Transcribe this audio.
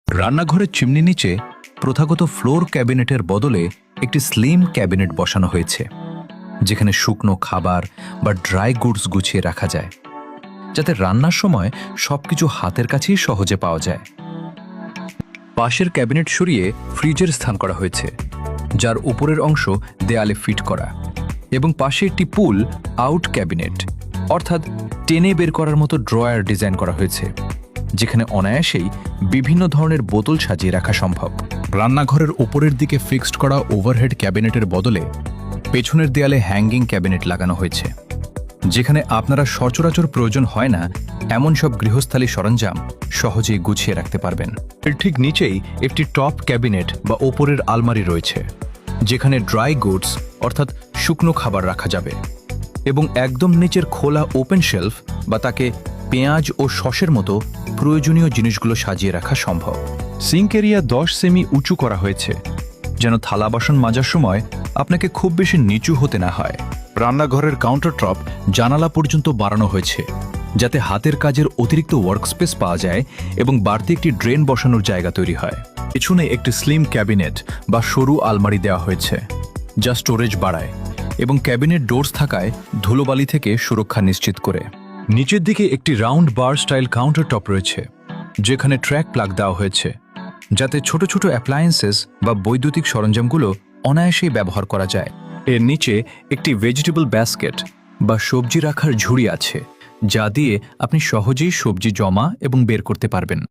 রান্নাঘরের চিমনি নিচে প্রথাগত ফ্লোর ক্যাবিনেটের বদলে একটি স্লিম ক্যাবিনেট বসানো হয়েছে, যেখানে শুকনো খাবার বা ড্রাই গুডস গুছিয়ে রাখা যায়, যাতে রান্নার সময় সবকিছু হাতের কাছেই সহজে পাওয়া যায়। পাশের ক্যাবিনেট সরিয়ে ফ্রিজের স্থান করা হয়েছে, যার উপরের অংশ দেয়ালে ফিট করা, এবং পাশে একটি পুল আউট ক্যাবিনেট অর্থাৎ টেনে বের করার মতো ড্রয়ার ডিজাইন করা হয়েছে, যেখানে অনায়াসেই বিভিন্ন ধরনের বোতল সাজিয়ে রাখা সম্ভব। রান্নাঘরের উপরের দিকে ফিক্সড করা ওভারহেড ক্যাবিনেটের বদলে পেছনের দেয়ালে হ্যাঙ্গিং ক্যাবিনেট লাগানো হয়েছে, যেখানে আপনারা সচরাচর প্রয়োজন হয় না এমন সব গৃহস্থালী সরঞ্জাম সহজেই গুছিয়ে রাখতে পারবেন। এর ঠিক নিচেই একটি টপ ক্যাবিনেট বা ওপরের আলমারি রয়েছে, যেখানে ড্রাই গুডস অর্থাৎ শুকনো খাবার রাখা যাবে, এবং একদম নিচের খোলা ওপেন শেলফ বা তাকে পেঁয়াজ ও সসের মতো প্রয়োজনীয় জিনিসগুলো সাজিয়ে রাখা সম্ভব। সিঙ্ক এরিয়া 10 সেমি উঁচু করা হয়েছে, যেন থালা বাসন মাজার সময় আপনাকে খুব বেশি নিচু হতে না হয়। রান্নাঘরের কাউন্টার টপ জানালা পর্যন্ত বাড়ানো হয়েছে, যাতে হাতের কাজের অতিরিক্ত ওয়ার্কস্পেস পাওয়া যায় এবং বাড়তি একটি ড্রেন বসানোর জায়গা তৈরি হয়। পেছনে একটি স্লিম ক্যাবিনেট বা সরু আলমারি দেওয়া হয়েছে, যা স্টোরেজ বাড়ায় এবং ক্যাবিনেট ডোরস থাকায় ধুলোবালি থেকে সুরক্ষা নিশ্চিত করে। নিচের দিকে একটি round bar style counter top রয়েছে, যেখানে ট্র্যাক প্লাগ দেওয়া হয়েছে, যাতে ছোট ছোট অ্যাপ্লায়েন্সেস বা বৈদ্যুতিক সরঞ্জামগুলো অনায়াসেই ব্যবহার করা যায়। এর নিচে একটি ভেজিটেবল ব্যাস্কেট বা সবজি রাখার ঝুড়ি আছে, যা দিয়ে আপনি সহজেই সবজি জমা এবং বের করতে পারবেন।